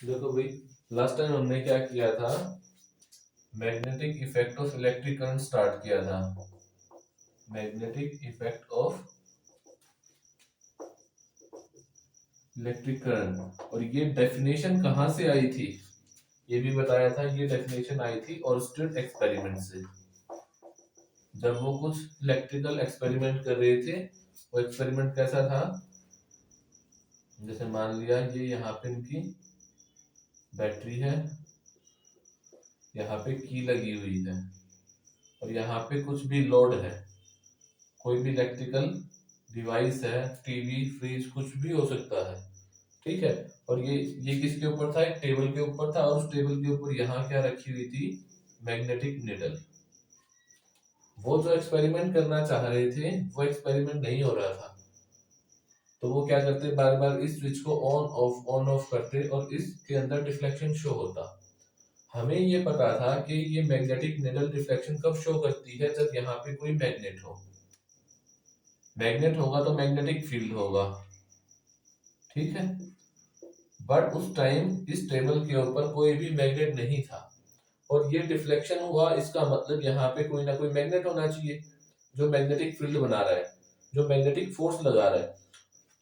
देखो भाई, last time हमने क्या किया था, magnetic effect of electric current start किया था। Magnetic effect of electric current, और ये डेफिनेशन कहाँ से आई थी ये भी बताया था। ये डेफिनेशन आई थी ऑर्स्टेड एक्सपेरिमेंट से। जब वो कुछ इलेक्ट्रिकल एक्सपेरिमेंट कर रहे थे, वो एक्सपेरिमेंट कैसा था, जैसे मान लिया ये यहाँ पे इनकी बैटरी है, यहाँ पे की लगी हुई है, और यहाँ पे कुछ भी लोड है, कोई भी इलेक्ट्रिकल डिवाइस है, टीवी, फ्रिज, कुछ भी हो सकता है, ठीक है। और ये किसके ऊपर था, एक टेबल के ऊपर था, और उस टेबल के ऊपर यहाँ क्या रखी हुई थी, मैग्नेटिक निडल। वो जो एक्सपेरिमेंट करना चाह रहे थे वो एक्सपेरिमेंट नहीं हो रहा था, तो वो क्या करते, बार बार इस स्विच को ऑन ऑफ करते, और इसके अंदर डिफ्लेक्शन शो होता। हमें ये पता था कि ये मैग्नेटिक निडल डिफ्लेक्शन कब शो करती है, जब यहाँ पे कोई मैग्नेट हो। मैग्नेट होगा तो मैग्नेटिक फील्ड होगा, ठीक है। बट उस टाइम इस टेबल के ऊपर कोई भी मैग्नेट नहीं था, और ये डिफ्लेक्शन हुआ, इसका मतलब यहाँ पे कोई ना कोई मैग्नेट होना चाहिए जो मैग्नेटिक फील्ड बना रहा है, जो मैग्नेटिक फोर्स लगा रहा है।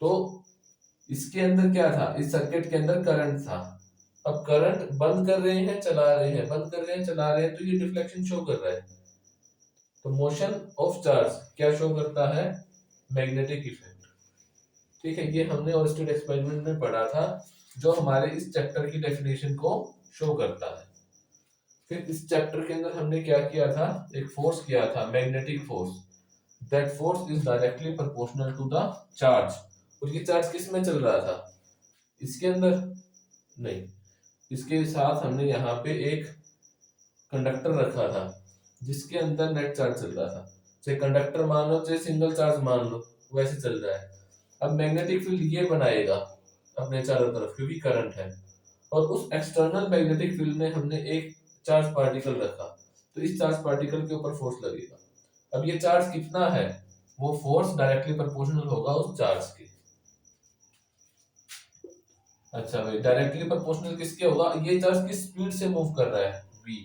तो इसके अंदर क्या था, इस सर्किट के अंदर करंट था। अब करंट बंद कर रहे हैं, चला रहे हैं, बंद कर रहे हैं, चला रहे हैं, तो ये डिफ्लेक्शन शो कर रहा है। तो मोशन ऑफ चार्ज क्या शो करता है, मैग्नेटिक इफेक्ट, ठीक है। ये हमने ऑर्स्टेड एक्सपेरिमेंट में पढ़ा था, जो हमारे इस चैप्टर की डेफिनेशन को शो करता है। फिर इस चैप्टर के अंदर हमने क्या किया था, एक फोर्स किया था, magnetic force. That force is directly proportional to the charge. और ये चार्ज किस में चल रहा था, इसके अंदर नहीं, इसके साथ हमने यहाँ पे एक कंडक्टर रखा था जिसके अंदर नेट चार्ज चल रहा था। चाहे कंडक्टर मान लो, चाहे सिंगल चार्ज मान लो, वैसे चल रहा है। अब मैग्नेटिक फील्ड ये बनाएगा अपने चारों तरफ, क्योंकि करंट है, और उस एक्सटर्नल मैग्नेटिक फील्ड में हमने एक चार्ज पार्टिकल रखा, तो इस चार्ज पार्टिकल के ऊपर फोर्स लगेगा। अब ये चार्ज कितना है, वो फोर्स डायरेक्टली प्रोपोर्शनल होगा उस चार्ज के। अच्छा भाई, डायरेक्टली प्रोपोर्शनल किसके होगा, ये चार्ज किस स्पीड से मूव कर रहा है, v,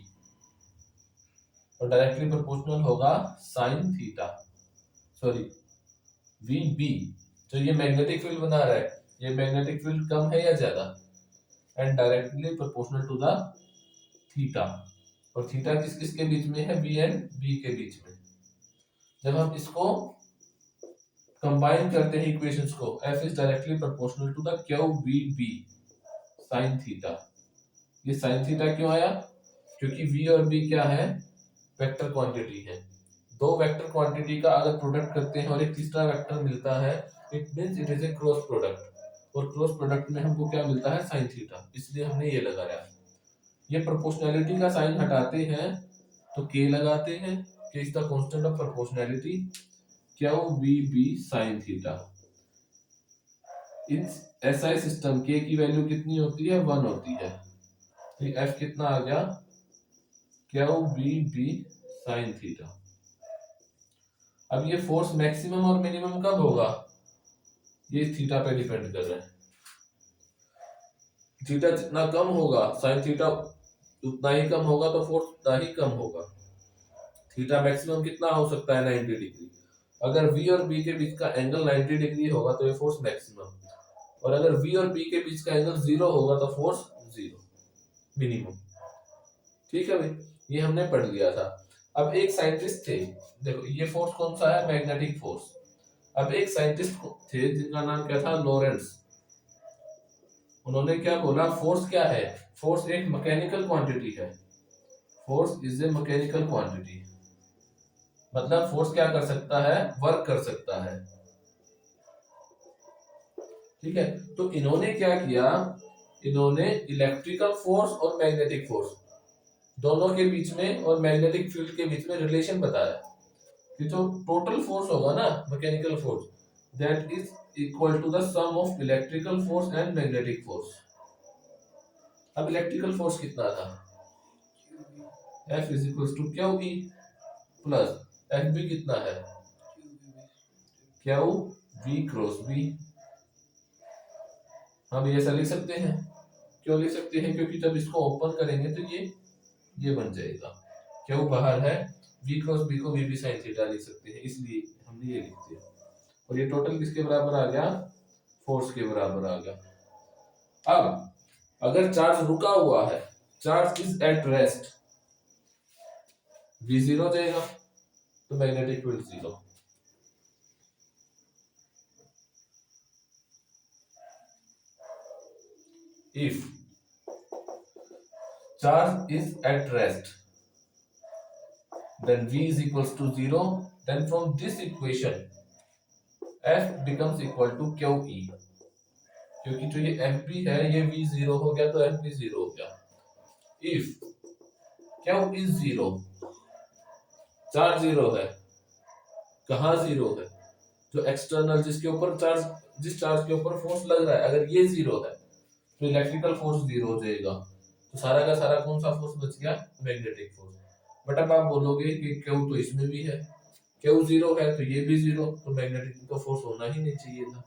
और डायरेक्टली प्रोपोर्शनल होगा sine theta, sorry V B. जो ये मैग्नेटिक फील्ड बना रहा है, ये मैग्नेटिक फील्ड कम है या ज्यादा, and directly proportional to the theta. और थीटा किस किस के बीच में है, वी एंड बी के बीच में। जब हम इसको कंबाइन करते हैं इक्वेशंस को, F is directly proportional to the Q V B sine theta. ये साइन थीटा क्यों आया, क्योंकि v और b क्या है, वेक्टर क्वांटिटी है। दो वेक्टर क्वांटिटी का अगर प्रोडक्ट करते हैं और एक तीसरा वेक्टर मिलता है, it means it is a cross product, और क्रॉस प्रोडक्ट में हमको क्या मिलता है, साइन थीटा, इसलिए हमने ये लगाया। ये प्रोपोर्शनैलिटी का साइन हटाते हैं तो k लगाते हैं, k is the constant of proportionality, Q V B sine theta. In SI system k की वैल्यू कितनी होती है, 1 होती है, तो f कितना आ गया, Q V B sine theta. अब ये फोर्स मैक्सिमम और मिनिमम कब होगा, ये थीटा पे डिपेंड कर रहा है। थीटा जितना कम होगा, साइन थीटा उतना ही कम होगा, तो फोर्स उतना ही कम होगा। थीटा मैक्सिमम कितना हो सकता है, 90 डिग्री। अगर v और b के बीच का एंगल 90 डिग्री होगा तो ये फोर्स मैक्सिमम, और अगर v और b के बीच का एंगल 0 होगा तो फोर्स 0 मिनिमम, ठीक है भाई। ये हमने पढ़ लिया था। अब एक साइंटिस्ट थे, देखो ये फोर्स कौन सा है, मैग्नेटिक फोर्स। अब एक साइंटिस्ट थे जिनका नाम क्या था, लॉरेंस। उन्होंने क्या बोला, फोर्स क्या है, फोर्स एक मैकेनिकल क्वांटिटी है, force is a mechanical quantity. मतलब फोर्स क्या कर सकता है, वर्क कर सकता है, ठीक है। तो इन्होंने क्या किया, इन्होंने इलेक्ट्रिकल फोर्स और मैग्नेटिक फोर्स दोनों के बीच में और मैग्नेटिक फील्ड के बीच में रिलेशन बताया कि जो टोटल फोर्स होगा ना, mechanical force, that is equal to the sum of electrical force and magnetic force. अब इलेक्ट्रिकल फोर्स कितना था, F is equal to Q E plus F B कितना है, क्यू वी क्रॉस बी। हम ये ऐसा लिख सकते हैं, क्यों लिख सकते हैं? क्योंकि जब इसको ओपन करेंगे तो ये बन जाएगा, क्यों बाहर है, v क्रॉस b को v sin थीटा लिख सकते हैं, इसलिए हमने ये लिख दिया। और ये टोटल किसके बराबर आ गया? फोर्स के बराबर आ गया। अब अगर चार्ज रुका हुआ है, charge is at rest, v zero हो जाएगा, तो magnetic field zero. If charge is at rest, then v is equals to 0, then from this equation F becomes equal to QE, क्योंकि जो ये FB है ये v जीरो हो गया तो FB जीरो हो गया। If Q is zero, charge zero है, कहाँ जीरो है? जो एक्सटर्नल जिसके ऊपर चार्ज, जिस चार्ज के ऊपर फोर्स लग रहा है, अगर ये जीरो है तो इलेक्ट्रिकल फोर्स जीरो हो जाएगा, तो सारा का सारा कौन सा फोर्स बच गया? Magnetic force. बट अब आप बोलोगे कि क्यू तो इसमें भी है, क्यू जीरो है तो ये भी जीरो, तो मैग्नेटिक तो फोर्स होना ही नहीं चाहिए था,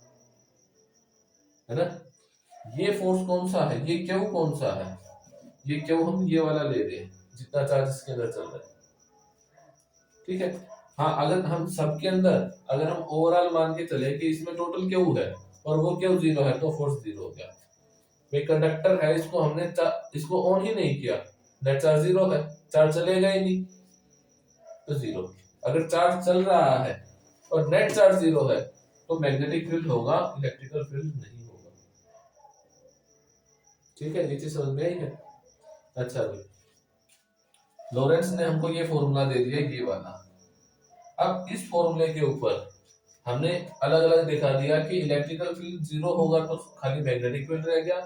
है ना? ये फोर्स कौन सा है? ये क्यू कौन सा है? ये क्यू हम ये वाला ले रहे हैं जितना चार्ज इसके अंदर चल रहा है, ठीक है। हाँ, अगर हम सबके अंदर, अगर हम ओवरऑल मान के चले कि इसमें टोटल क्यू है और वो क्यू जीरो है, तो फोर्स जीरो हो गया। एक कंडक्टर है, इसको हमने इसको ऑन ही नहीं किया, नेट चार्ज जीरो है, चार्ज चलेगा ही नहीं, तो जीरो। अगर चार्ज चल रहा है और नेट चार्ज जीरो है तो मैग्नेटिक फील्ड होगा, इलेक्ट्रिकल फील्ड नहीं होगा। ठीक है, ये चीज समझ में आई है? अच्छा भाई, लॉरेंस ने हमको ये फॉर्मूला दे दिया ये वाला। अब इस फॉर्मूले के ऊपर हमने अलग अलग दिखा दिया कि इलेक्ट्रिकल फील्ड जीरो होगा तो खाली मैग्नेटिक फील्ड रह गया,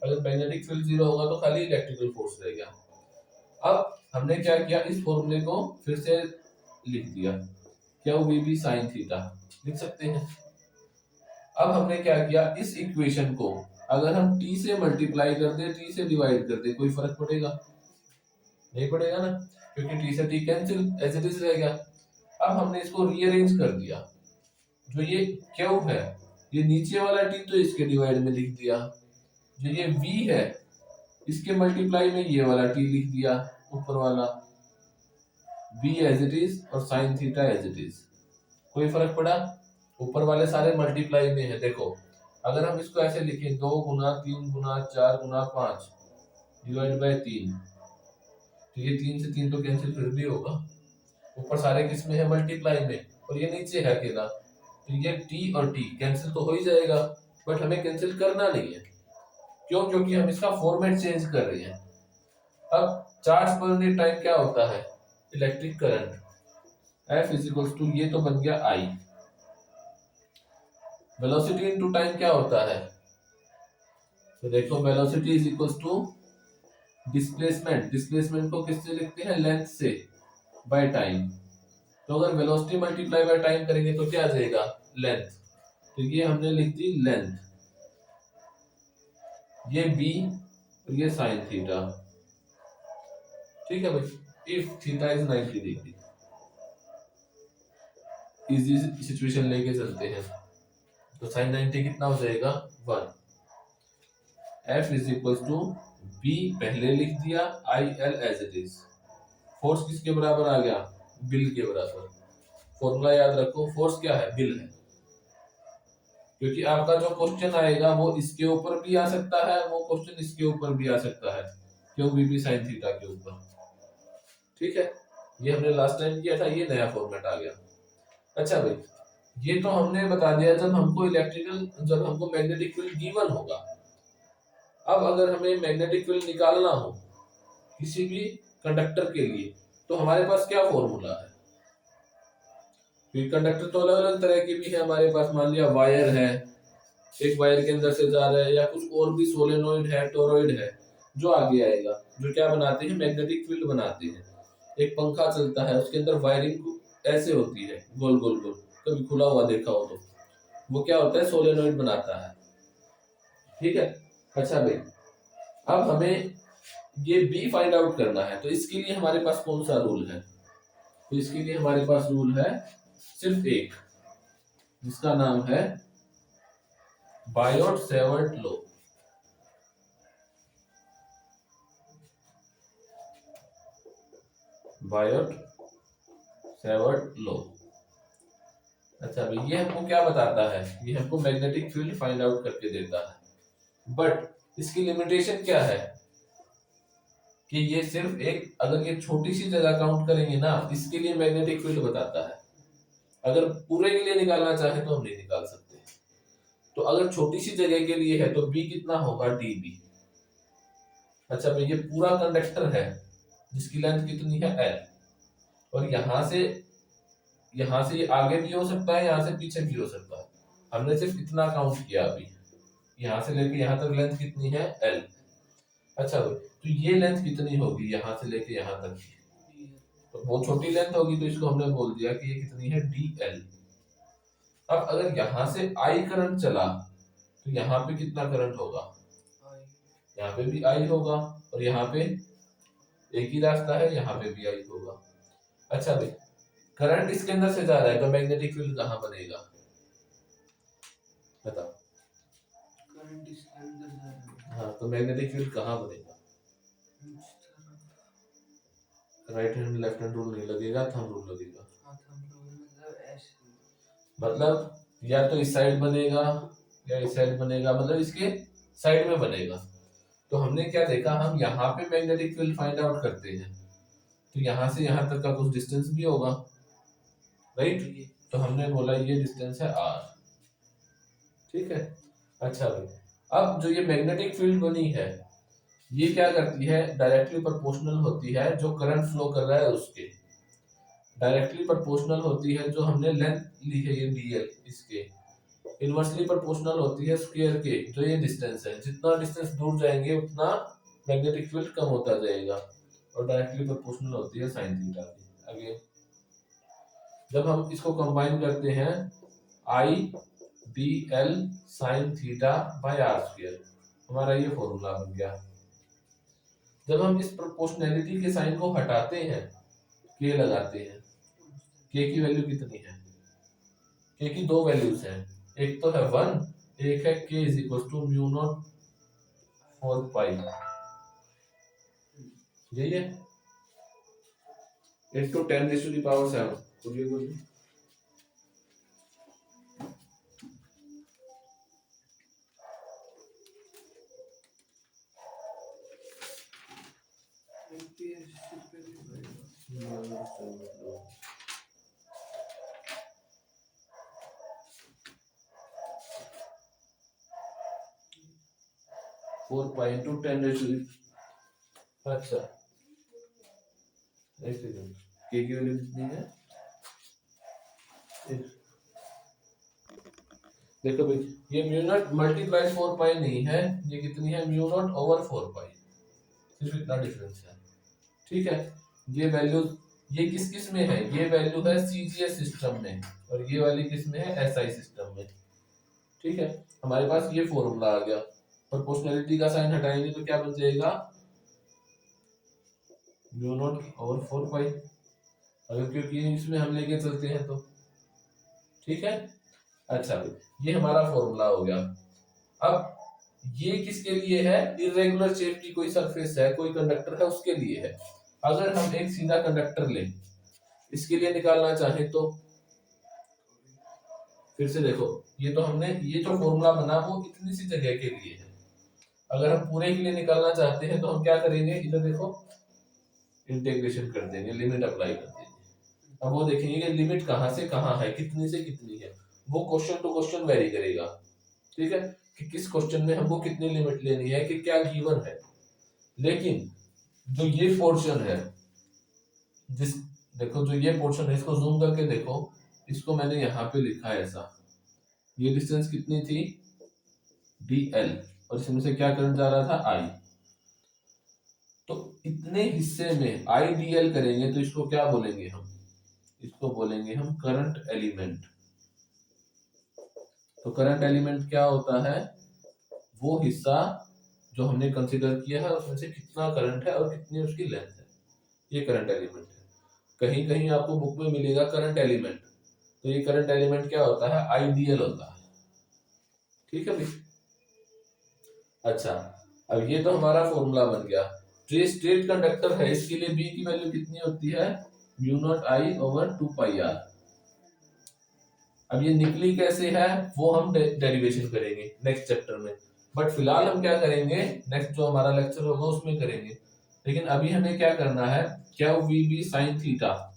अगर मैग्नेटिक फील्ड जीरो होगा तो खाली इलेक्ट्रिकल फोर्स रह गया। अब हमने क्या किया, इस फॉर्मूले को फिर से लिख दिया, क्या वी बी साइन थीटा लिख सकते हैं। अब हमने क्या किया, इस इक्वेशन को अगर हम t से मल्टीप्लाई कर दे, t से डिवाइड कर दे, कोई फर्क पड़ेगा? नहीं पड़ेगा ना, क्योंकि t से t cancel, as it is रह गया। अब हमने इसको रीअरेंज कर दिया, जो ये क्यू है, ये नीचे वाला t तो इसके डिवाइड में लिख दिया, जो ये v है इसके मल्टीप्लाई में ये वाला t लिख दिया, ऊपर वाला v एज इट इज और sine theta as it is. कोई फर्क पड़ा? ऊपर वाले सारे मल्टीप्लाई में है। देखो, अगर हम इसको ऐसे लिखें 2 गुना 3 गुना 4 गुना 5 डिवाइड बाय 3, तो ये 3 से 3 तो कैंसिल फिर भी होगा, ऊपर सारे किस में है? मल्टीप्लाई में, और ये नीचे है अकेला, तो ये t और t कैंसिल तो हो ही जाएगा, बट हमें कैंसिल करना नहीं है। क्यों? क्योंकि हम इसका फॉर्मेट चेंज कर रहे हैं। अब चार्ज पर यूनिट टाइम क्या होता है? Electric current, F is equal to, ये तो बन गया I। वेलोसिटी इनटू टाइम क्या होता है? तो देखो, velocity is equal to displacement, displacement को किससे लिखते हैं? लेंथ से, बाय टाइम। तो अगर वेलोसिटी मल्टीप्लाई बाय टाइम करेंगे तो क्या आ जाएगा? लेंथ। तो ये हमने लिख दी लेंथ, ये b और ये साइन थीटा। ठीक है भाई, if theta is 90 degree, easy situation लेके चलते हैं, तो साइन 90 कितना हो जाएगा? 1। F is equal to b पहले लिख दिया, IL as it is. Force किसके बराबर आ गया? बिल के बराबर। फॉर्मूला याद रखो, फोर्स क्या है? बिल है। क्योंकि आपका जो क्वेश्चन आएगा वो इसके ऊपर भी आ सकता है, वो क्वेश्चन इसके ऊपर भी आ सकता है, क्यों वी बी साइन थीटा के ऊपर। ठीक है, ये हमने लास्ट टाइम किया था, ये नया फॉर्मेट आ गया। अच्छा भाई, ये तो हमने बता दिया जब हमको जब हमको मैग्नेटिक फील्ड गिवन होगा। अब अगर हमें मैग्नेटिक फील्ड निकालना हो किसी भी कंडक्टर के लिए, तो हमारे पास क्या फॉर्मूला है? कंडक्टर तो अलग अलग तरह के भी है हमारे पास, मान लिया वायर है, एक वायर के अंदर से जा रहा है, या कुछ और भी सोलेनोइड है, टोरॉइड है, जो आगे आएगा, जो क्या बनाते हैं? मैग्नेटिक फील्ड बनाते हैं। एक पंखा चलता है, उसके अंदर वायरिंग ऐसे होती है, गोल गोल गोल, कभी खुला हुआ देखा हो तो, वो क्या होता है? सोलेनोइड बनाता है। ठीक है, अच्छा भाई, अब हमें ये बी फाइंड आउट करना है, तो इसके लिए हमारे पास कौन सा रूल है? तो इसके लिए हमारे पास रूल है सिर्फ एक, जिसका नाम है Biot-Savart law. Biot Savart law. अच्छा भाई, ये हमको क्या बताता है? ये हमको मैग्नेटिक फील्ड फाइंड आउट करके देता है, बट इसकी लिमिटेशन क्या है कि ये सिर्फ एक, अगर ये छोटी सी जगह काउंट करेंगे ना, इसके लिए मैग्नेटिक फील्ड बताता है। अगर पूरे के लिए निकालना चाहे तो हम नहीं निकाल सकते। तो अगर छोटी सी जगह के लिए है तो बी कितना होगा, डी बी। अच्छा भाई, ये पूरा कंडक्टर है जिसकी लेंथ कितनी है, एल, और यहां से ये आगे भी हो सकता है, यहां से पीछे भी हो सकता है। हमने सिर्फ इतना काउंट किया अभी, यहां से लेके यहां तक लेंथ कितनी है, एल। अच्छा भाई, तो ये लेंथ कितनी होगी यहां से लेके यहां तक की? तो बहुत छोटी लेंथ होगी, तो इसको हमने बोल दिया कि ये कितनी है, डी एल। अब अगर यहां से आई करंट चला तो यहाँ पे कितना करंट होगा, यहाँ पे भी आई होगा, और यहाँ पे एक ही रास्ता है, यहाँ पे भी आई होगा। अच्छा भाई, करंट इसके अंदर से जा रहा है तो मैग्नेटिक फील्ड कहाँ बनेगा, बताओ। करंट इसके अंदर जा रहा है, हाँ, तो मैग्नेटिक फील्ड कहाँ बनेगा? Right hand left hand rule नहीं लगेगा, थंब रूल लगेगा। मतलब या तो इस साइड बनेगा या इस साइड बनेगा, मतलब इसके साइड में बनेगा। तो हमने क्या देखा, हम यहाँ पे मैग्नेटिक फील्ड फाइंड आउट करते हैं, तो यहाँ से यहाँ तक का कुछ डिस्टेंस भी होगा, राइट? तो हमने बोला ये डिस्टेंस है r, ठीक है। अच्छा भाई, अब जो ये मैग्नेटिक फील्ड बनी है, ये क्या करती है, डायरेक्टली प्रोपोर्शनल होती है जो करंट फ्लो कर रहा है उसके, डायरेक्टली प्रोपोर्शनल होती है जो हमने लेंथ ली है ये dl, इसके इनवर्सली प्रोपोर्शनल होती है स्क्वायर के, जो ये डिस्टेंस है। जितना डिस्टेंस दूर जाएंगे उतना मैग्नेटिक फील्ड कम होता जाएगा, और डायरेक्टली प्रोपोर्शनल होती है साइन थीटा की। अगेन जब हम इसको कंबाइन करते हैं, I D L sine theta by R square, हमारा ये फॉर्मूला बन गया। जब हम इस प्रोपोर्शनैलिटी के साइन को हटाते हैं, के लगाते हैं, के की वैल्यू कितनी है, के की दो वैल्यूज हैं, एक तो है 1, एक है k is equal to mu naught 4 pi, यही है, into 10 raise to the power 7। बोलिए 4 pi into 10 raise to the, अच्छा एक सेकंड, के की वैल्यू कितनी है, देखो भाई, ये म्यू नॉट मल्टीप्लाई 4 पाई नहीं है, ये कितनी है, म्यू नॉट ओवर 4 पाई, सिर्फ इतना डिफरेंस है, ठीक है। ये वैल्यू, ये किस किस में है, ये वैल्यू है सीजीएस सिस्टम में, और ये वाली किस में है, एसआई सिस्टम में, ठीक है। हमारे पास ये फॉर्मूला आ गया, प्रोपोर्शनैलिटी का साइन हटाएंगे तो क्या बन जाएगा, म्यू नॉट ओवर 4 पाई, अगर क्योंकि इसमें हम लेके चलते हैं तो, ठीक है। अच्छा भाई, ये हमारा फॉर्मूला हो गया। अब ये किसके लिए है, इरेगुलर शेप की कोई सरफेस है, कोई कंडक्टर है, उसके लिए है। अगर हम एक सीधा कंडक्टर लें, इसके लिए निकालना चाहे तो फिर से देखो, ये तो हमने, ये जो फॉर्मूला बना वो इतनी सी जगह के लिए है। अगर हम पूरे के लिए निकालना चाहते हैं तो हम क्या करेंगे, इधर देखो, इंटीग्रेशन कर देंगे, लिमिट अप्लाई कर देंगे। अब वो देखेंगे कि लिमिट कहाँ से कहाँ है, कितनी से कितनी है, वो क्वेश्चन टू क्वेश्चन वेरी करेगा, ठीक है, कि किस क्वेश्चन में हमको कितनी लिमिट लेनी है, कि क्या गिवन है। लेकिन जो ये पोर्शन है, जिस, देखो जो ये पोर्शन है, इसको जूम करके देखो, इसको मैंने यहाँ पे लिखा है ऐसा, ये डिस्टेंस कितनी थी, डी एल, और इसमें से क्या करंट जा रहा था, आई। तो इतने हिस्से में आई डी एल करेंगे तो इसको क्या बोलेंगे हम, इसको बोलेंगे हम करंट एलिमेंट। तो करंट एलिमेंट क्या होता है, वो हिस्सा जो हमने कंसीडर किया है उसमें से कितना करंट है और कितनी उसकी लेंथ है, ये करंट एलिमेंट है। कहीं कहीं आपको बुक में मिलेगा करंट एलिमेंट, तो ये करंट एलिमेंट क्या होता है, आईडीएल होता है, ठीक है भाई। अच्छा, अब ये तो हमारा फॉर्मूला बन गया। जो ये स्ट्रेट कंडक्टर है इसके लिए बी की वैल्यू कितनी होती है, mu naught I over 2 pi R. अब ये निकली कैसे है वो हम डेरिवेशन करेंगे नेक्स्ट चैप्टर में, बट फिलहाल हम क्या करेंगे, नेक्स्ट जो हमारा लेक्चर होगा उसमें करेंगे। लेकिन अभी हमें क्या करना है, क्या वी बी साइन थीटा,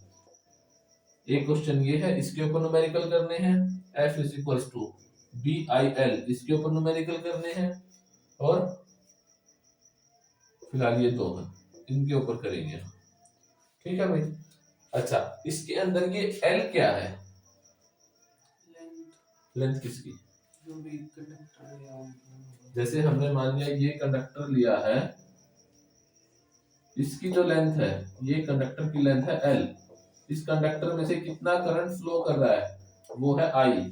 एक क्वेश्चन ये है, इसके ऊपर न्यूमेरिकल करने हैं। F is equals to B I L, इसके ऊपर न्यूमेरिकल करने हैं। और फिलहाल ये दो हैं, इनके ऊपर करेंगे। ठीक है भाई। अच्छा, इसके अंदर ये एल क्या है, लेंथ किसकी, जो भी कंडक्टर है जैसे हमने मान लिया ये कंडक्टर लिया है, इसकी जो लेंथ है, ये कंडक्टर की लेंथ है एल, इस कंडक्टर में से कितना करंट फ्लो कर रहा है वो है आई,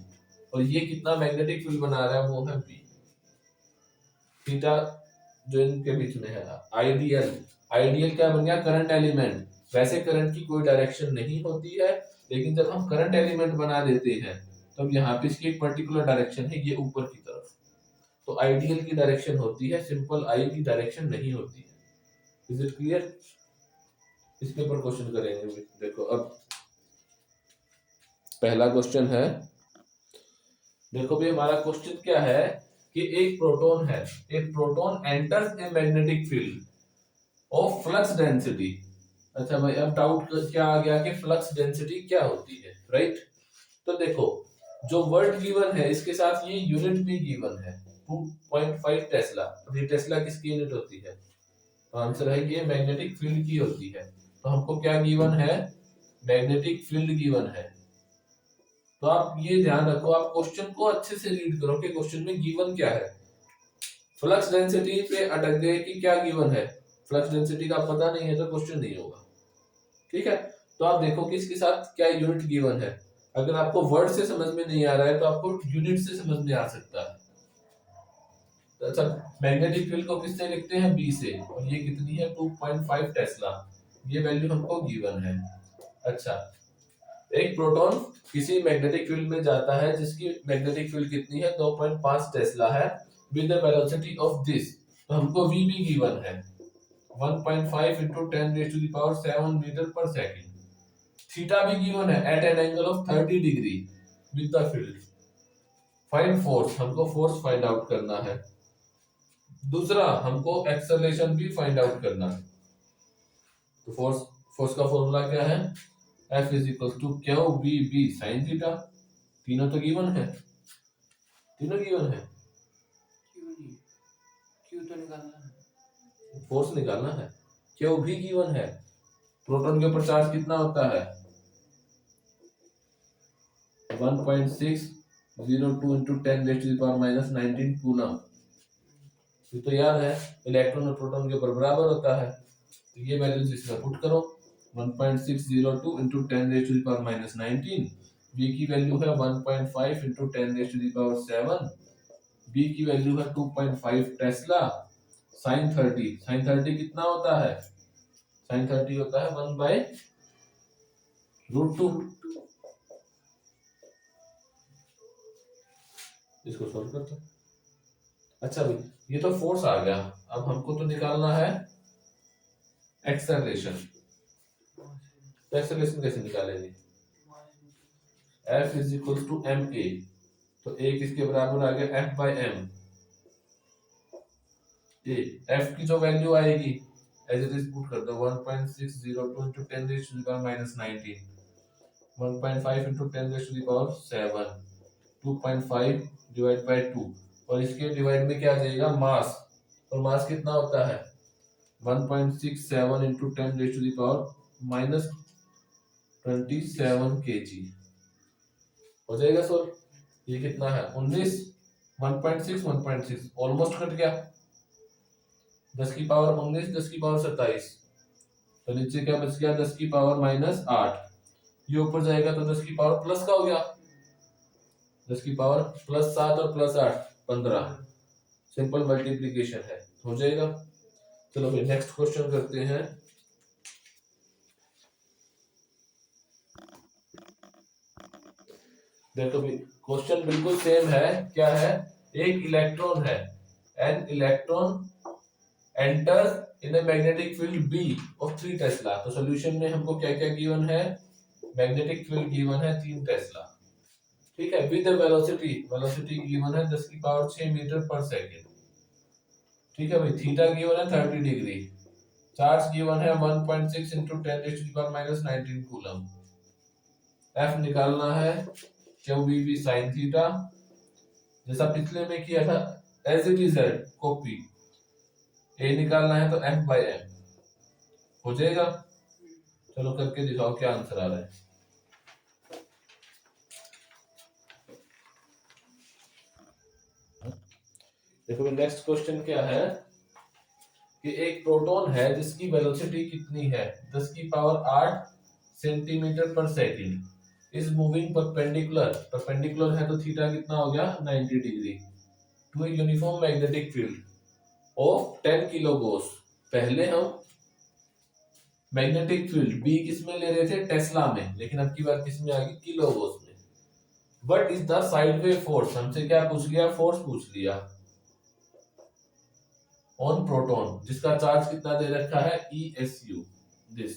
और ये कितना मैग्नेटिक फील्ड बना रहा है वो है बी। थीटा जो इनके बीच में है, आइडियल, आइडियल क्या बन गया, करंट एलिमेंट। वैसे करंट की कोई डायरेक्शन नहीं होती है, लेकिन जब हम करंट एलिमेंट बना देते हैं तब यहाँ पे इसकी एक पर्टिकुलर डायरेक्शन है, ये ऊपर की तरफ, तो आइडियल की डायरेक्शन होती है, सिंपल आई की डायरेक्शन नहीं होती है। Is it clear? इसके ऊपर क्वेश्चन करेंगे। देखो अब पहला क्वेश्चन है, देखो भी हमारा क्वेश्चन क्या है कि एक प्रोटॉन है, एक proton enters A magnetic field of flux density. अच्छा भाई, अब डाउट क्या आ गया कि फ्लक्स डेंसिटी क्या होती है, राइट? तो देखो जो वर्ड गिवन है इसके साथ ये यूनिट भी गिवन है 2.5 टेस्ला। अब ये टेस्ला किसकी यूनिट होती है, तो आंसर है कि मैग्नेटिक फील्ड की होती है। तो हमको क्या गिवन है, मैग्नेटिक फील्ड गिवन है। तो आप ये ध्यान रखो, आप क्वेश्चन को अच्छे से रीड करो कि क्वेश्चन में गिवन क्या है। फ्लक्स डेंसिटी पे अटक गए कि क्या गिवन है, फ्लक्स डेंसिटी का पता नहीं है तो क्वेश्चन नहीं होगा। ठीक है, तो आप देखो कि इसके साथ क्या यूनिट गिवन है। अगर आपको वर्ड से समझ में नहीं आ रहा है तो आपको यूनिट से समझ में आ सकता है। तो अच्छा, मैग्नेटिक फील्ड को किससे लिखते हैं, बी से, और ये कितनी है 2.5 टेस्ला, ये वैल्यू हमको गिवन है। अच्छा, एक प्रोटॉन किसी मैग्नेटिक फील्ड में जाता है जिसकी मैग्नेटिक फील्ड कितनी है 2.5 टेस्ला है, with the velocity of this, तो हमको वी भी गिवन है 1.5 into 10 raised to the power 7 metre पर सेकंड। थीटा भी गिवन है at an angle of 30 degree with the field. Find force, हमको फोर्स फाइंड आउट करना है। दूसरा हमको एक्सेलरेशन भी फाइंड आउट करना है। तो फोर्स का फॉर्मूला क्या है, F is equal to Q B B sine theta. तीनों तो गिवन है, तीनों गिवन है। क्यू तो निकालना है, फोर्स निकालना है, क्यू भी गिवन है। प्रोटॉन के ऊपर चार्ज कितना होता है 1.602 into 10 raised to the power minus 19 coulomb. ये तो याद है, इलेक्ट्रॉन और प्रोटॉन के ऊपर बराबर होता है, तो ये वैल्यूज इसमें पुट करो 1.602 into 10 raised to the power minus 19। v की वैल्यू है 1.5 into 10 raised to the power 7। b की वैल्यू है 2.5 टेस्ला। sin 30 कितना होता है, sin 30 होता है 1/√2। इसको सॉल्व करते हैं। अच्छा भाई, ये तो फोर्स आ गया, अब हमको तो निकालना है एक्सेलरेशन। तो एक्सेलरेशन कैसे निकालेंगे, F is equal to M A, तो ए किसके बराबर आ गया F बाई एम। F की जो वैल्यू आएगी एज इट इज पुट कर दो 1.602 into 10 raised to the power minus 19, 1.5 into 10 raised to the power 7, 2.5 divide by 2, और इसके डिवाइड में क्या आ जाएगा मास, और मास कितना होता है 1.67 into 10 raised to the power minus 27 kg। हो जाएगा सर, ये कितना है 19, 1.6 ऑलमोस्ट कट गया, 10 की पावर 19, 10 की पावर 27, तो नीचे क्या बच गया 10 की पावर माइनस 8, ये ऊपर जाएगा तो 10 की पावर प्लस का हो गया, 10 की पावर प्लस 7 और प्लस 8 15, सिंपल मल्टीप्लीकेशन है, हो जाएगा। चलो फिर नेक्स्ट क्वेश्चन करते हैं। देखो भी क्वेश्चन बिल्कुल सेम है, क्या है, एक इलेक्ट्रॉन है, an electron enters in a magnetic field B of 3 tesla. तो सॉल्यूशन में हमको क्या क्या गिवन है, मैग्नेटिक फील्ड गिवन है 3 टेस्ला, ठीक है, विद वेलोसिटी, वेलोसिटी गिवन है 10 की पावर 6 मीटर पर सेकंड, ठीक है भाई, थीटा गिवन है 30 डिग्री, चार्ज गिवन है 1.6 into 10 raised to the power minus 19 coulomb. F निकालना है Q B B sine theta, जैसा पिछले में किया था एज इट इज है कॉपी। ए निकालना है तो एफ बाई एम हो जाएगा। चलो करके दिखाओ क्या आंसर आ रहा है। देखो नेक्स्ट क्वेश्चन क्या है कि एक प्रोटॉन है जिसकी वेलोसिटी कितनी है, 10 की पावर 8 सेंटीमीटर पर second, is moving perpendicular, perpendicular है तो थीटा कितना हो गया 90 degree, to a uniform magnetic field of 10 kilogauss. पहले हम मैग्नेटिक फील्ड बी किस में ले रहे थे, टेस्ला में, लेकिन अब की बार किस में आ गई, किलो गोस में। What is the sideway force, हमसे क्या पूछ लिया, फोर्स पूछ लिया ऑन प्रोटॉन जिसका चार्ज कितना दे रखा है ESU दिस।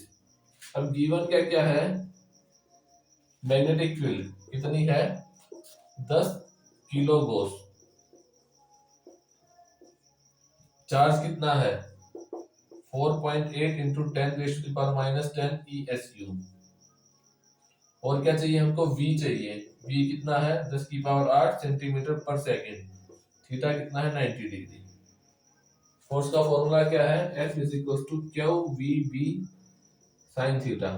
अब गिवन क्या क्या है, मैग्नेटिक फील्ड कितनी है 10 किलो गोस, चार्ज कितना है 4.8 into 10 raised to the power minus 10 ESU। और क्या चाहिए हमको, V चाहिए, V कितना है 10 की पावर 8 सेंटीमीटर पर सेकंड, थीटा कितना है 90 डिग्री। फोर्स का फॉर्मूला क्या है, F is equal to Q V B sine theta.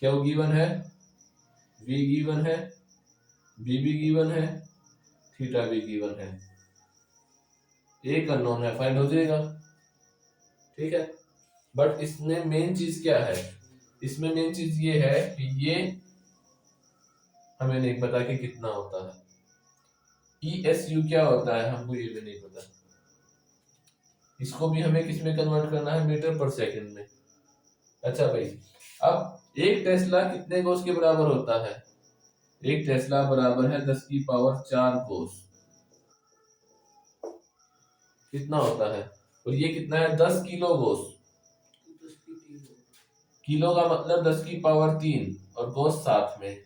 Q given है, V गिवन है, B भी गिवन है, थीटा भी गिवन है, एक अननोन है, फाइंड हो जाएगा, ठीक है। बट इसमें मेन चीज क्या है, इसमें मेन चीज ये है कि ये हमें नहीं पता कि कितना होता है, ESU क्या होता है हमको ये भी नहीं पता, इसको भी हमें किस में कन्वर्ट करना है, मीटर पर सेकंड में। अच्छा भाई, अब एक टेस्ला कितने गोस के बराबर होता है, एक टेस्ला बराबर है 10 की पावर 4 गोस, कितना होता है, और ये कितना है 10 किलो गोस, किलो का मतलब 10 की पावर 3 और गोस साथ में,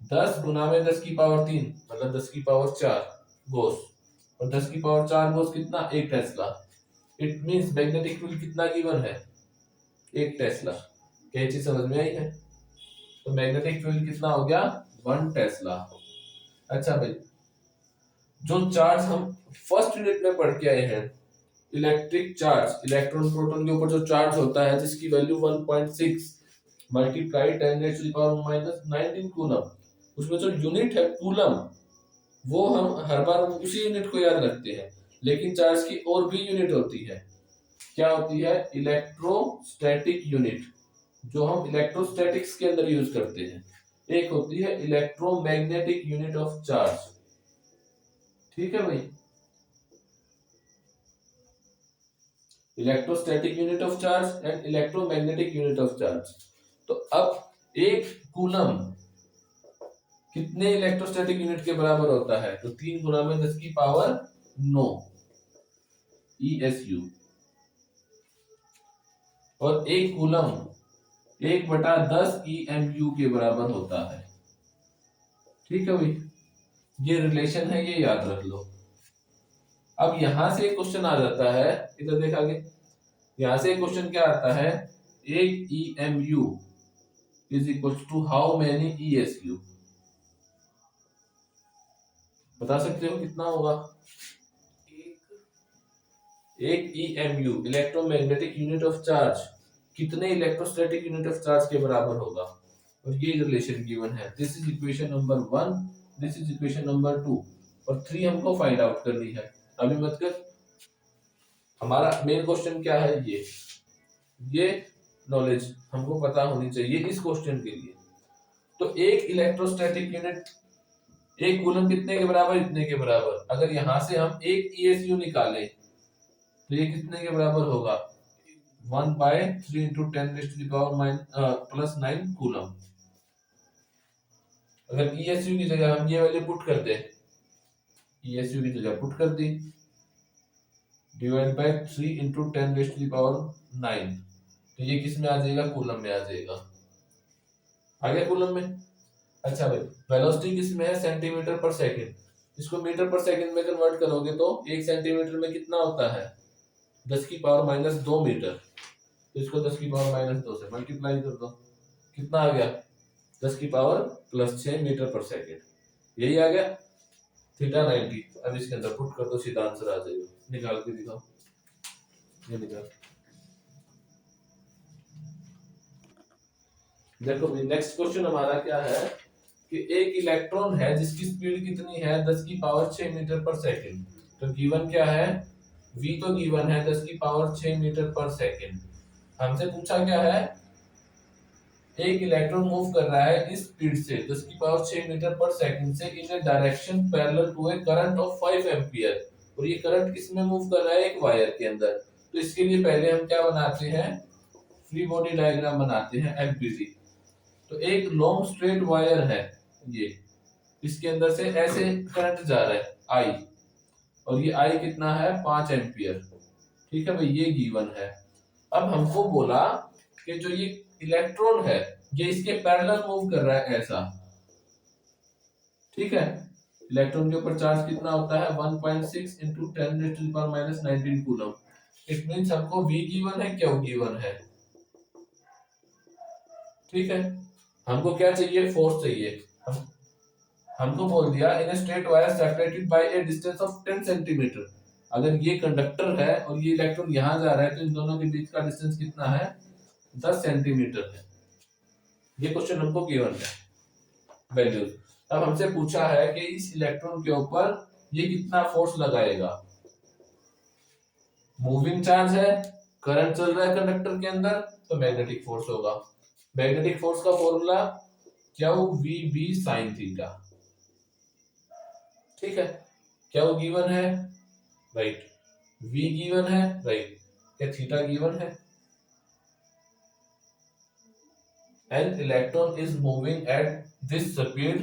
10 गुना में 10 की पावर 3 मतलब 10 की पावर 4 गोस, और 10 की पावर 4 गोस कितना, एक Tesla. It means magnetic field कितना गिवन है, एक टेस्ला। क्या चीज समझ में आई है, तो मैग्नेटिक फील्ड कितना हो गया 1 टेस्ला। अच्छा भाई, जो चार्ज हम फर्स्ट यूनिट में पढ़ के आए हैं, इलेक्ट्रिक चार्ज, इलेक्ट्रॉन प्रोटॉन के ऊपर जो चार्ज होता है जिसकी value 1.6 multiply 10 raise to the power minus 19 coulomb, उसमें जो यूनिट है कूलम, वो हम हर बार उसी यूनिट को याद रखते हैं, लेकिन चार्ज की और भी यूनिट होती है, क्या होती है, इलेक्ट्रोस्टैटिक यूनिट, जो हम इलेक्ट्रोस्टैटिक्स के अंदर यूज करते हैं। एक होती है इलेक्ट्रोमैग्नेटिक यूनिट ऑफ चार्ज, ठीक है भाई, electrostatic unit of charge and electromagnetic unit of charge. तो अब एक कूलम कितने इलेक्ट्रोस्टैटिक यूनिट के बराबर होता है, तो 3 गुना में 10 की पावर 9 ESU, और एक कूलम 1/10 EMU के बराबर होता है, ठीक है भाई, ये रिलेशन है, ये याद रख लो। अब यहां से क्वेश्चन आ जाता है, इधर देखा आगे, यहां से क्वेश्चन क्या आता है, एक EMU is equal to how many ESU, बता सकते हो कितना होगा, एक EMU electromagnetic unit of charge कितने इलेक्ट्रोस्टैटिक यूनिट ऑफ चार्ज के बराबर होगा, और ये रिलेशन गिवन है। This is equation number 1, this is equation number 2, और 3 हमको फाइंड आउट करनी है। अभी मत कर, हमारा मेन क्वेश्चन क्या है, ये नॉलेज हमको पता होनी चाहिए इस क्वेश्चन के लिए। तो एक इलेक्ट्रोस्टैटिक यूनिट, एक कूलम कितने के बराबर, इतने के बराबर। अगर यहां से हम एक ESU निकालें तो ये कितने के बराबर होगा, 1/3 into 10 raised to the power plus 9 coulomb. अगर ESU की जगह हम ये वैल्यू पुट कर दें, ESU की जगह पुट कर दी, डिवाइड बाय 3 इंटू 10⁹ तो ये किस में आ जाएगा, कूलम में आ जाएगा। आ गया कूलम में। अच्छा भाई, वेलोसिटी किस में है, सेंटीमीटर पर सेकंड। इसको मीटर पर सेकंड में कन्वर्ट करोगे तो 1 सेंटीमीटर में कितना होता है, 10⁻² मीटर। तो इसको 10⁻² से मल्टीप्लाई कर दो, कितना आ गया, 10⁻+6 मीटर पर सेकंड। यही आ गया थीटा 90। अब इसके अंदर पुट कर दो, सीधा आंसर आ जाएगा। निकाल के दिखाओ, ये निकाल। देखो भाई, नेक्स्ट क्वेश्चन हमारा क्या है कि एक इलेक्ट्रॉन है जिसकी स्पीड कितनी है, 10⁻6 मीटर पर सेकंड। तो गिवन क्या है, v तो गिवन है 10⁻6 मीटर पर सेकंड। हमसे पूछा क्या है, एक इलेक्ट्रॉन मूव कर रहा है इस स्पीड से 10⁻6 मीटर पर सेकंड से in a direction parallel to a current of 5 ampere. और ये करंट किस में मूव कर रहा है, एक वायर के अंदर। तो इसके लिए पहले हम क्या बनाते हैं, फ्री बॉडी डायग्राम बनाते हैं, एलपीसी। तो एक लॉन्ग स्ट्रेट वायर है ये, इसके अंदर से ऐसे करंट जा रहा है आई, और ये आई कितना है, 5 एम्पियर। ठीक है भाई, ये गिवन है। अब हमको बोला कि जो ये इलेक्ट्रॉन है ये इसके पैरेलल मूव कर रहा है ऐसा। ठीक है, इलेक्ट्रॉन के ऊपर चार्ज कितना होता है, 1.6 इंटू 10⁻⁻19 कूलम। इट मींस हमको v गिवन है, क्या गिवन है। ठीक है, हमको क्या चाहिए, फोर्स चाहिए। हमको बोल दिया in a straight wire separated by a distance of 10 centimetre. अगर ये कंडक्टर है और ये इलेक्ट्रॉन यहां जा रहा है तो इन दोनों के बीच का डिस्टेंस कितना है, 10 सेंटीमीटर है। ये क्वेश्चन हमको गिवन है वैल्यूज। अब हमसे पूछा है कि इस इलेक्ट्रॉन के ऊपर ये कितना फोर्स लगाएगा। मूविंग चार्ज है, करंट चल रहा है कंडक्टर के अंदर, तो मैग्नेटिक फोर्स होगा। मैग्नेटिक फोर्स का फॉर्मूला क्या हो, वी बी साइन थीटा। ठीक है, क्या वो गिवन है, राइट। v गिवन है, राइट। क्या थीटा गिवन है। An electron is moving at this speed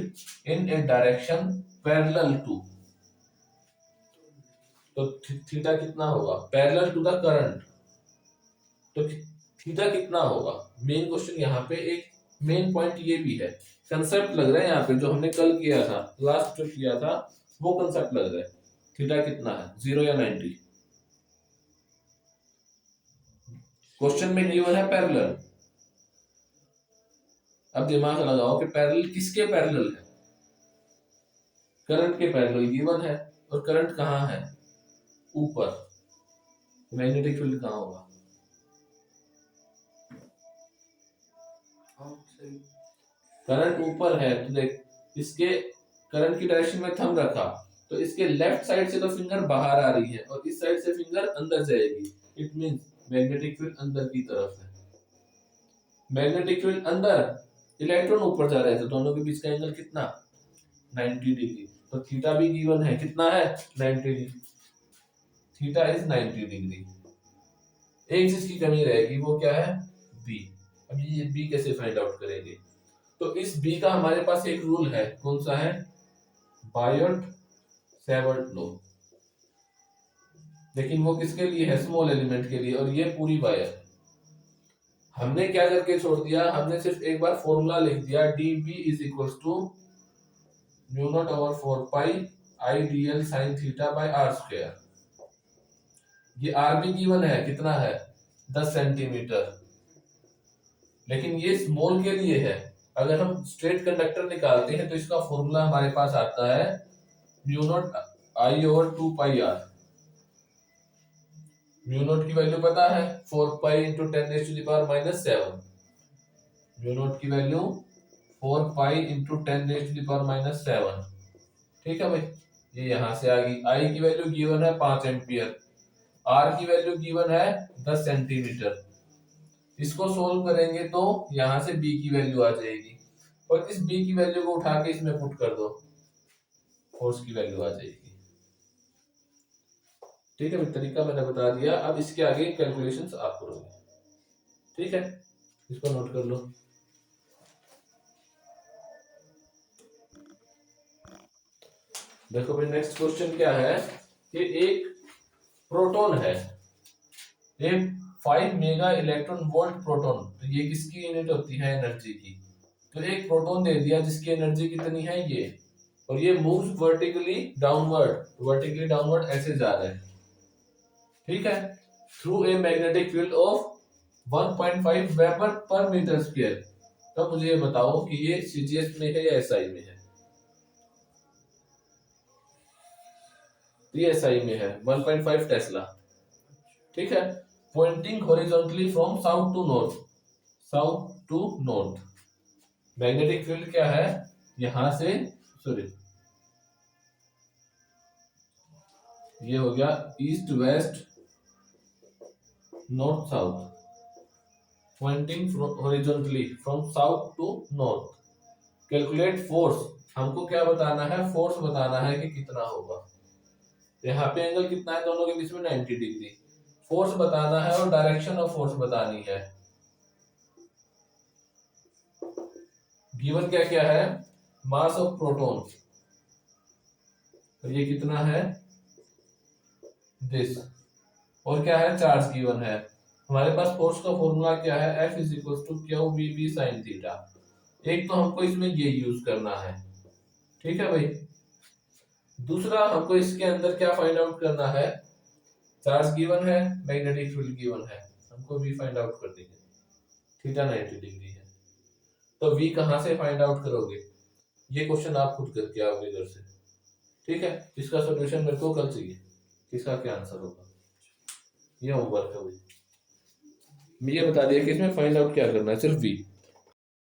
in a direction parallel to, तो थीटा कितना होगा, पैरेलल टू द करंट। तो थीटा कितना होगा। मेन क्वेश्चन यहाँ पे एक मेन पॉइंट ये भी है, कंसेप्ट लग रहा है यहाँ पे, जो हमने कल किया था, लास्ट जो किया था वो कंसेप्ट लग रहा है। थीटा कितना है, 0 या 90। क्वेश्चन में गिवन है पैरेलल। अब दिमाग लगाओ कि पैरेलल किसके पैरेलल है, करंट के पैरेलल गिवन है। और करंट कहाँ है, ऊपर। मैग्नेटिक फील्ड कहाँ होगा, करंट ऊपर है। तो देख, इसके करंट की डायरेक्शन में थंब रखा तो इसके लेफ्ट साइड से तो फिंगर बाहर आ रही है और इस साइड से फिंगर अंदर जाएगी। इट मींस मैग्नेटिक फील्ड अंदर की तरफ है। मैग्नेटिक फील्ड अंदर, इलेक्ट्रॉन ऊपर जा रहे हैं, तो दोनों के बीच का एंगल कितना, 90 डिग्री। तो थीटा भी गिवन है, कितना है, 90 डिग्री। Theta is 90 degree. एक चीज की कमी रहेगी, वो क्या है, बी। अब ये बी कैसे फाइंड आउट करेंगे। तो इस बी का हमारे पास एक रूल है, कौन सा है, बायोट सेवर्ट लॉ। लेकिन वो किसके लिए है, स्मॉल एलिमेंट के लिए। और ये पूरी वायर हमने क्या करके छोड़ दिया, हमने सिर्फ एक बार फॉर्मूला लिख दिया, dB is equal to μ0/4 pi IDL sin theta by r square. ये r भी गिवन है, कितना है, 10 सेंटीमीटर। लेकिन ये स्मॉल के लिए है। अगर हम स्ट्रेट कंडक्टर निकालते हैं तो इसका फॉर्मूला हमारे पास आता है μ0 I/2 पाई r। μ0 की वैल्यू पता है, 4 पाई इंटू 10⁻⁻7। μ0 की वैल्यू 4 पाई इंटू 10⁻⁻7। ठीक है भाई, ये यहां से आ गई। I की वैल्यू गिवन है 5 एम्पियर, R की वैल्यू गिवन है 10 सेंटीमीटर। इसको सोल्व करेंगे तो यहां से B की वैल्यू आ जाएगी और इस B की वैल्यू को उठा के इसमें पुट कर दो, फोर्स की वैल्यू आ जाएगी। ठीक है, तरीका मैंने बता दिया। अब इसके आगे कैलकुलेशंस आप करोगे। ठीक है, इसको नोट कर लो। देखो भाई, नेक्स्ट क्वेश्चन क्या है कि एक प्रोटॉन है, एक 5 मेगा इलेक्ट्रॉन वोल्ट प्रोटॉन, तो ये किसकी यूनिट होती है? एनर्जी की। तो एक प्रोटॉन दे दिया जिसकी एनर्जी कितनी है ये, और ये मूव्स वर्टिकली डाउनवर्ड ऐसे जा रहा है, ठीक है, through a magnetic field of 1.5 weber per metre square. तो मुझे ये बताओ कि ये सीजीएस में है या एसआई में है? तो ये एसआई में है, 1.5 टेस्ला, ठीक है। Pointing horizontally from south to north. Magnetic field क्या है? यहां से, सॉरी, ये हो गया east west north south, pointing horizontally from south to north. Calculate force, हमको क्या बताना है? फोर्स बताना है कि कितना होगा। यहाँ पे एंगल कितना है दोनों के बीच में? 90 डिग्री। फोर्स बताना है और डायरेक्शन ऑफ फोर्स बतानी है। गिवन क्या क्या है? मास ऑफ प्रोटॉन, और ये कितना है? दिस। और क्या है? चार्ज गिवन है। हमारे पास फोर्स का फॉर्मूला क्या है? F is equal to Q B B sine theta. एक तो हमको इसमें ये यूज करना है, ठीक है भाई। दूसरा हमको इसके अंदर क्या फाइंड आउट करना है? चार्ज गिवन है, मैग्नेटिक फील्ड गिवन है, हमको V फाइंड आउट करनी है। थीटा 90 डिग्री है, तो V कहां से फाइंड आउट करोगे? ये क्वेश्चन आप खुद करके आओगे घर से, ठीक है। इसका सॉल्यूशन मेरे को कल चाहिए, इसका क्या आंसर होगा, ये होमवर्क है भाई। मैं ये बता दिया कि इसमें फाइंड आउट क्या करना है, सिर्फ V।